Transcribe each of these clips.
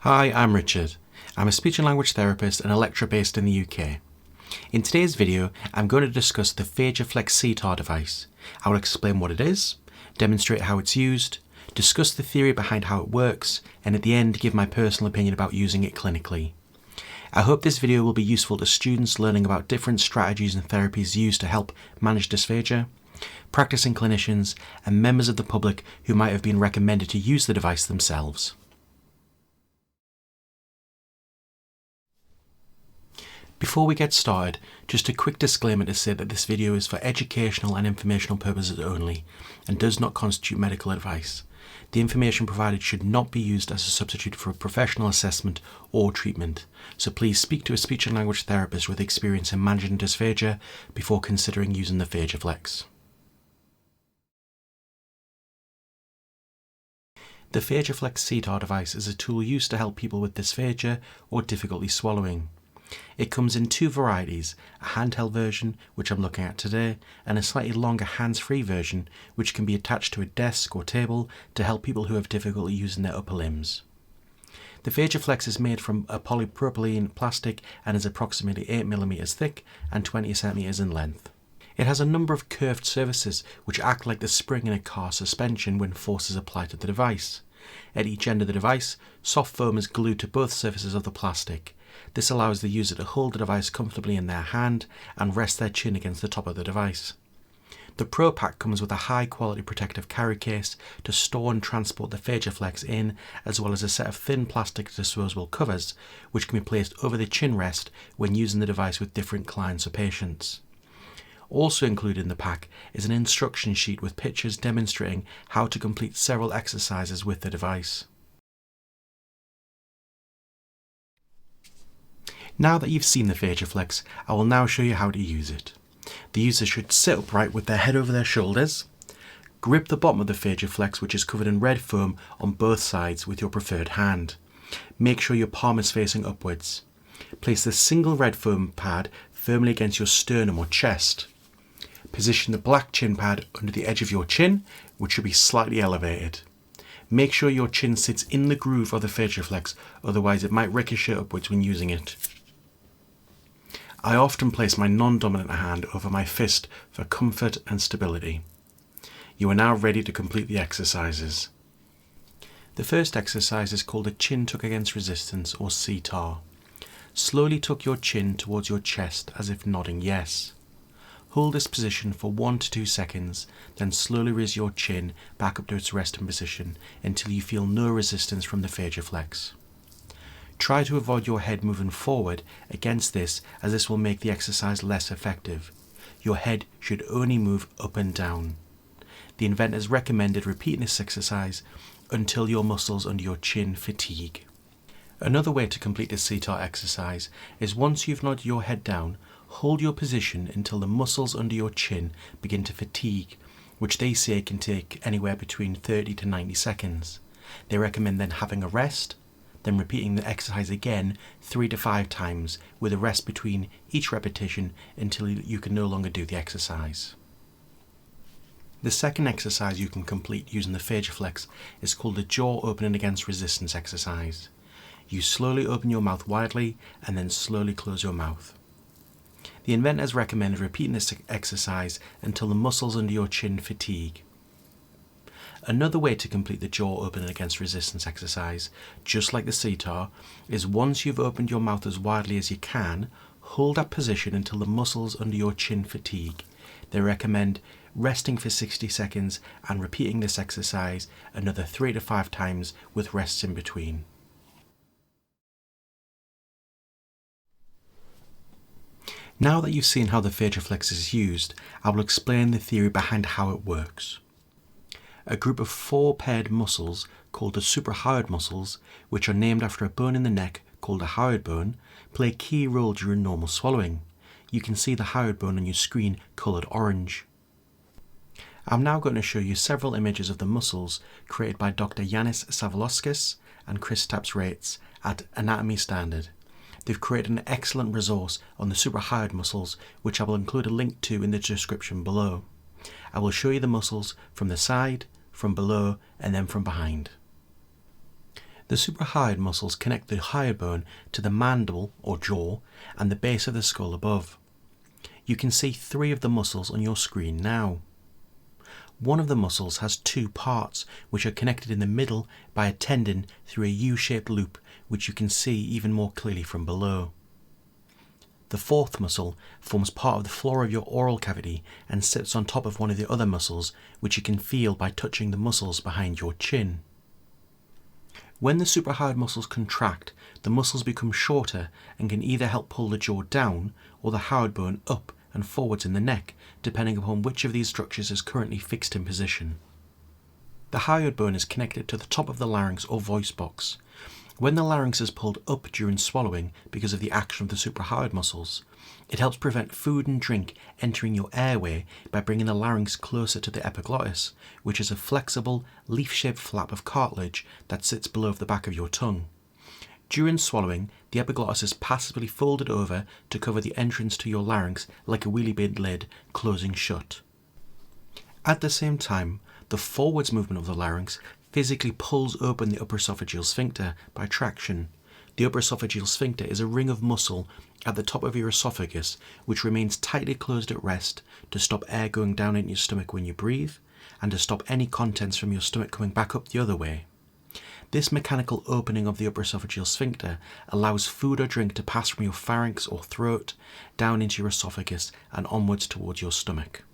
Hi, I'm Richard. I'm a speech and language therapist and a lecturer based in the UK. In today's video, I'm going to discuss the PhagiaFlex CTAR device. I will explain what it is, demonstrate how it's used, discuss the theory behind how it works, and at the end give my personal opinion about using it clinically. I hope this video will be useful to students learning about different strategies and therapies used to help manage dysphagia, practicing clinicians, and members of the public who might have been recommended to use the device themselves. Before we get started, just a quick disclaimer to say that this video is for educational and informational purposes only and does not constitute medical advice. The information provided should not be used as a substitute for a professional assessment or treatment, so please speak to a speech and language therapist with experience in managing dysphagia before considering using the PhagiaFlex. The PhagiaFlex CTAR device is a tool used to help people with dysphagia or difficulty swallowing. It comes in two varieties, a handheld version, which I'm looking at today, and a slightly longer hands-free version, which can be attached to a desk or table to help people who have difficulty using their upper limbs. The PhagiaFlex is made from a polypropylene plastic and is approximately 8mm thick and 20cm in length. It has a number of curved surfaces which act like the spring in a car suspension when force is applied to the device. At each end of the device, soft foam is glued to both surfaces of the plastic. This allows the user to hold the device comfortably in their hand and rest their chin against the top of the device. The Pro Pack comes with a high quality protective carry case to store and transport the PhagiaFlex in, as well as a set of thin plastic disposable covers which can be placed over the chin rest when using the device with different clients or patients. Also included in the pack is an instruction sheet with pictures demonstrating how to complete several exercises with the device. Now that you've seen the PhagiaFlex, I will now show you how to use it. The user should sit upright with their head over their shoulders. Grip the bottom of the PhagiaFlex, which is covered in red foam, on both sides with your preferred hand. Make sure your palm is facing upwards. Place the single red foam pad firmly against your sternum or chest. Position the black chin pad under the edge of your chin, which should be slightly elevated. Make sure your chin sits in the groove of the PhagiaFlex, otherwise it might ricochet upwards when using it. I often place my non-dominant hand over my fist for comfort and stability. You are now ready to complete the exercises. The first exercise is called a chin tuck against resistance, or CTAR. Slowly tuck your chin towards your chest as if nodding yes. Hold this position for 1 to 2 seconds, then slowly raise your chin back up to its resting position until you feel no resistance from the PhagiaFlex. Try to avoid your head moving forward against this, as this will make the exercise less effective. Your head should only move up and down. The inventors recommended repeating this exercise until your muscles under your chin fatigue. Another way to complete the CTAR exercise is, once you've nodded your head down, hold your position until the muscles under your chin begin to fatigue, which they say can take anywhere between 30 to 90 seconds. They recommend then having a rest, then repeating the exercise again 3 to 5 times with a rest between each repetition until you can no longer do the exercise. The second exercise you can complete using the PhagiaFlex is called the jaw opening against resistance exercise. You slowly open your mouth widely and then slowly close your mouth. The inventors recommend repeating this exercise until the muscles under your chin fatigue. Another way to complete the jaw opening against resistance exercise, just like the CTAR, is, once you've opened your mouth as widely as you can, hold that position until the muscles under your chin fatigue. They recommend resting for 60 seconds and repeating this exercise another 3 to 5 times with rests in between. Now that you've seen how the PhagiaFlex is used, I will explain the theory behind how it works. A group of 4 paired muscles, called the suprahyoid muscles, which are named after a bone in the neck called a hyoid bone, play a key role during normal swallowing. You can see the hyoid bone on your screen coloured orange. I'm now going to show you several images of the muscles created by Dr. Yanis Savalauskas and Kristaps Rates at Anatomy Standard. They've created an excellent resource on the suprahyoid muscles, which I will include a link to in the description below. I will show you the muscles from the side, from below, and then from behind. The suprahyoid muscles connect the hyoid bone to the mandible or jaw and the base of the skull above. You can see 3 of the muscles on your screen now. One of the muscles has 2 parts which are connected in the middle by a tendon through a U-shaped loop which you can see even more clearly from below. The 4th muscle forms part of the floor of your oral cavity and sits on top of one of the other muscles which you can feel by touching the muscles behind your chin. When the suprahyoid muscles contract, the muscles become shorter and can either help pull the jaw down or the hyoid bone up and forwards in the neck, depending upon which of these structures is currently fixed in position. The hyoid bone is connected to the top of the larynx or voice box. When the larynx is pulled up during swallowing because of the action of the suprahyoid muscles, it helps prevent food and drink entering your airway by bringing the larynx closer to the epiglottis, which is a flexible, leaf-shaped flap of cartilage that sits below the back of your tongue. During swallowing, the epiglottis is passively folded over to cover the entrance to your larynx like a wheelie bin lid closing shut. At the same time, the forwards movement of the larynx physically pulls open the upper esophageal sphincter by traction. The upper esophageal sphincter is a ring of muscle at the top of your esophagus which remains tightly closed at rest to stop air going down into your stomach when you breathe and to stop any contents from your stomach coming back up the other way. This mechanical opening of the upper esophageal sphincter allows food or drink to pass from your pharynx or throat down into your esophagus and onwards towards your stomach.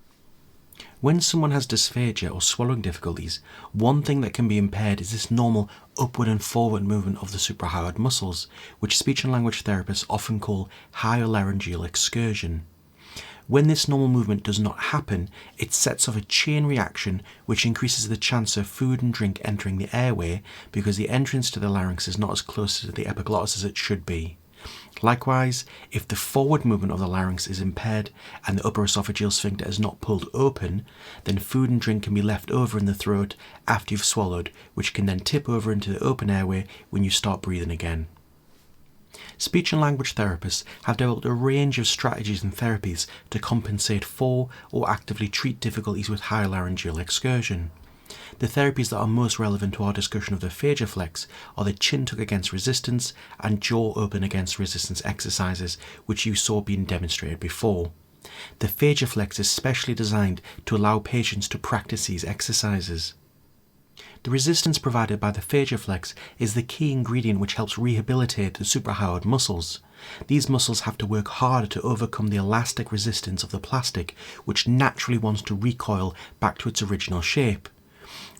When someone has dysphagia or swallowing difficulties, one thing that can be impaired is this normal upward and forward movement of the suprahyoid muscles, which speech and language therapists often call hyolaryngeal excursion. When this normal movement does not happen, it sets off a chain reaction which increases the chance of food and drink entering the airway because the entrance to the larynx is not as close to the epiglottis as it should be. Likewise, if the forward movement of the larynx is impaired and the upper esophageal sphincter is not pulled open, then food and drink can be left over in the throat after you've swallowed, which can then tip over into the open airway when you start breathing again. Speech and language therapists have developed a range of strategies and therapies to compensate for or actively treat difficulties with hyolaryngeal excursion. The therapies that are most relevant to our discussion of the PhagiaFlex are the chin tuck against resistance and jaw open against resistance exercises, which you saw being demonstrated before. The PhagiaFlex is specially designed to allow patients to practice these exercises. The resistance provided by the PhagiaFlex is the key ingredient which helps rehabilitate the suprahyoid muscles. These muscles have to work harder to overcome the elastic resistance of the plastic, which naturally wants to recoil back to its original shape.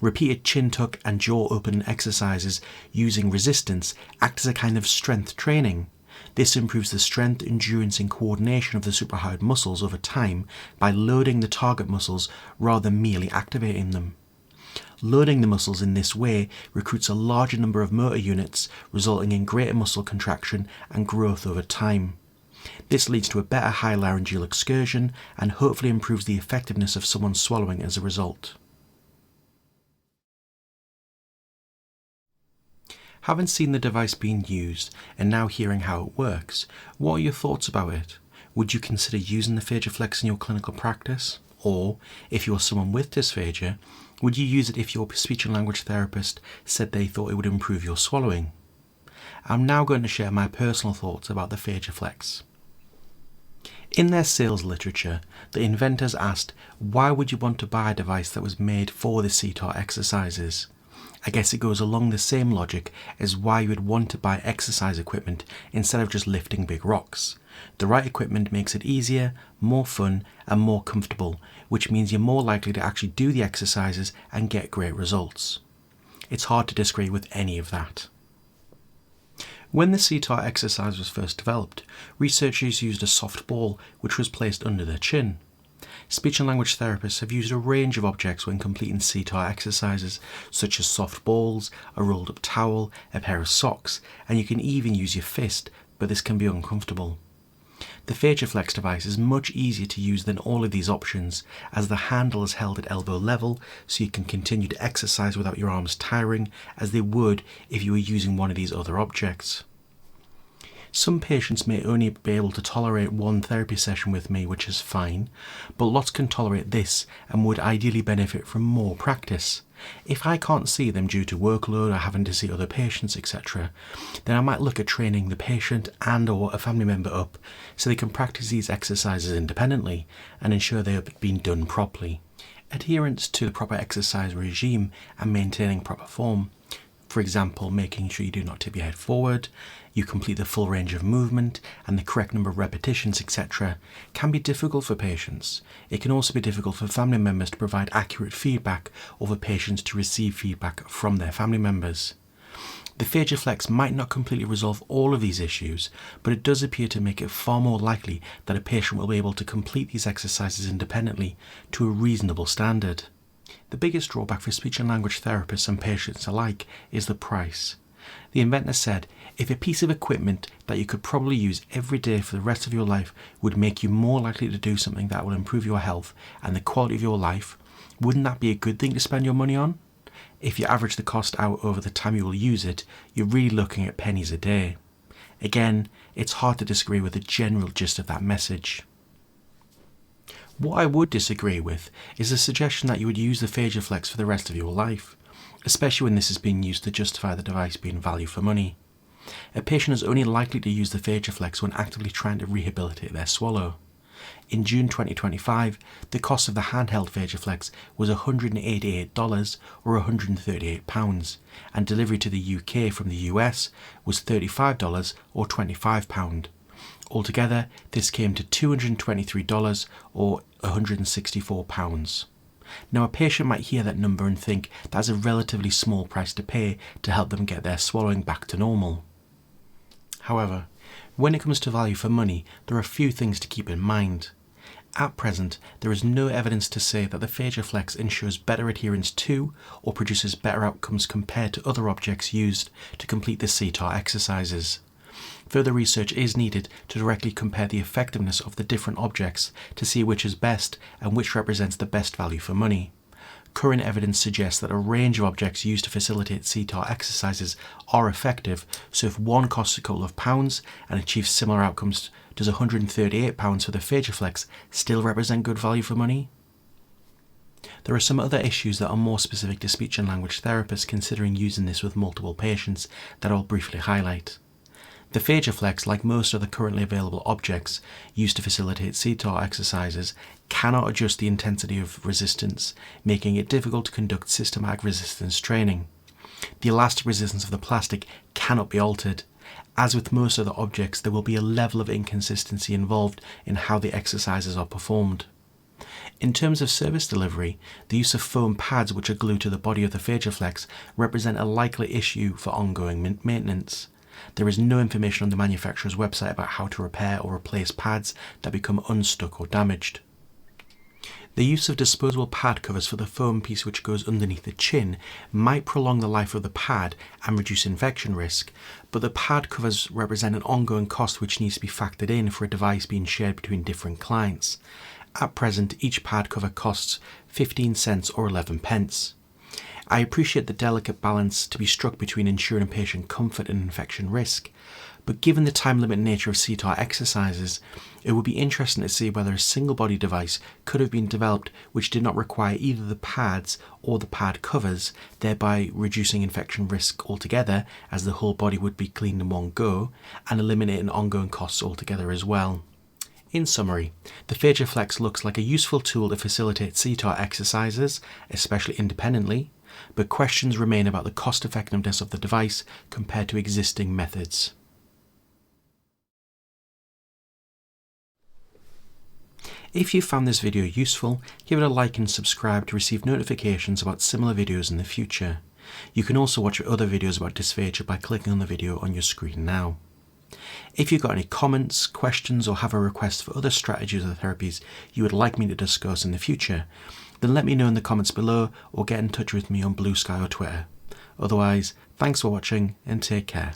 Repeated chin tuck and jaw open exercises using resistance act as a kind of strength training. This improves the strength, endurance and coordination of the suprahyoid muscles over time by loading the target muscles rather than merely activating them. Loading the muscles in this way recruits a larger number of motor units, resulting in greater muscle contraction and growth over time. This leads to a better hyolaryngeal excursion and hopefully improves the effectiveness of someone's swallowing as a result. Having seen the device being used and now hearing how it works, what are your thoughts about it? Would you consider using the PhagiaFlex in your clinical practice? Or, if you're someone with dysphagia, would you use it if your speech and language therapist said they thought it would improve your swallowing? I'm now going to share my personal thoughts about the PhagiaFlex. In their sales literature, the inventors asked, why would you want to buy a device that was made for the CTAR exercises? I guess it goes along the same logic as why you would want to buy exercise equipment instead of just lifting big rocks. The right equipment makes it easier, more fun and more comfortable, which means you're more likely to actually do the exercises and get great results. It's hard to disagree with any of that. When the CTAR exercise was first developed, researchers used a soft ball which was placed under their chin. Speech and language therapists have used a range of objects when completing CTAR exercises, such as soft balls, a rolled up towel, a pair of socks, and you can even use your fist, but this can be uncomfortable. The PhagiaFlex device is much easier to use than all of these options, as the handle is held at elbow level, so you can continue to exercise without your arms tiring, as they would if you were using one of these other objects. Some patients may only be able to tolerate one therapy session with me, which is fine, but lots can tolerate this and would ideally benefit from more practice. If I can't see them due to workload or having to see other patients, etc., then I might look at training the patient and or a family member up so they can practice these exercises independently and ensure they are being done properly. Adherence to the proper exercise regime and maintaining proper form, for example, making sure you do not tip your head forward, you complete the full range of movement and the correct number of repetitions, etc., can be difficult for patients. It can also be difficult for family members to provide accurate feedback or for patients to receive feedback from their family members. The PhagiaFlex might not completely resolve all of these issues, but it does appear to make it far more likely that a patient will be able to complete these exercises independently to a reasonable standard. The biggest drawback for speech and language therapists and patients alike is the price. The inventor said, if a piece of equipment that you could probably use every day for the rest of your life would make you more likely to do something that will improve your health and the quality of your life, wouldn't that be a good thing to spend your money on? If you average the cost out over the time you will use it, you're really looking at pennies a day. Again, it's hard to disagree with the general gist of that message. What I would disagree with is the suggestion that you would use the PhagiaFlex for the rest of your life, especially when this is being used to justify the device being value for money. A patient is only likely to use the PhagiaFlex when actively trying to rehabilitate their swallow. In June 2025, the cost of the handheld PhagiaFlex was $188 or £138, and delivery to the UK from the US was $35 or £25. Altogether, this came to $223 or £164. Now, a patient might hear that number and think that's a relatively small price to pay to help them get their swallowing back to normal. However, when it comes to value for money, there are a few things to keep in mind. At present, there is no evidence to say that the PhagiaFlex ensures better adherence to or produces better outcomes compared to other objects used to complete the CTAR exercises. Further research is needed to directly compare the effectiveness of the different objects to see which is best and which represents the best value for money. Current evidence suggests that a range of objects used to facilitate CTAR exercises are effective, so if one costs a couple of pounds and achieves similar outcomes, does £138 for the PhagiaFlex still represent good value for money? There are some other issues that are more specific to speech and language therapists considering using this with multiple patients that I'll briefly highlight. The PhagiaFlex, like most other currently available objects used to facilitate CTAR exercises, cannot adjust the intensity of resistance, making it difficult to conduct systematic resistance training. The elastic resistance of the plastic cannot be altered. As with most other objects, there will be a level of inconsistency involved in how the exercises are performed. In terms of service delivery, the use of foam pads which are glued to the body of the PhagiaFlex represent a likely issue for ongoing maintenance. There is no information on the manufacturer's website about how to repair or replace pads that become unstuck or damaged. The use of disposable pad covers for the foam piece which goes underneath the chin might prolong the life of the pad and reduce infection risk, but the pad covers represent an ongoing cost which needs to be factored in for a device being shared between different clients. At present, each pad cover costs 15 cents or 11 pence. I appreciate the delicate balance to be struck between ensuring patient comfort and infection risk, but given the time-limited nature of CTAR exercises, it would be interesting to see whether a single-body device could have been developed which did not require either the pads or the pad covers, thereby reducing infection risk altogether as the whole body would be cleaned in one go, and eliminating ongoing costs altogether as well. In summary, the PhagiaFlex looks like a useful tool to facilitate CTAR exercises, especially independently, but questions remain about the cost-effectiveness of the device compared to existing methods. If you found this video useful, give it a like and subscribe to receive notifications about similar videos in the future. You can also watch other videos about dysphagia by clicking on the video on your screen now. If you've got any comments, questions, or have a request for other strategies or therapies you would like me to discuss in the future, then let me know in the comments below or get in touch with me on Blue Sky or Twitter. Otherwise, thanks for watching and take care.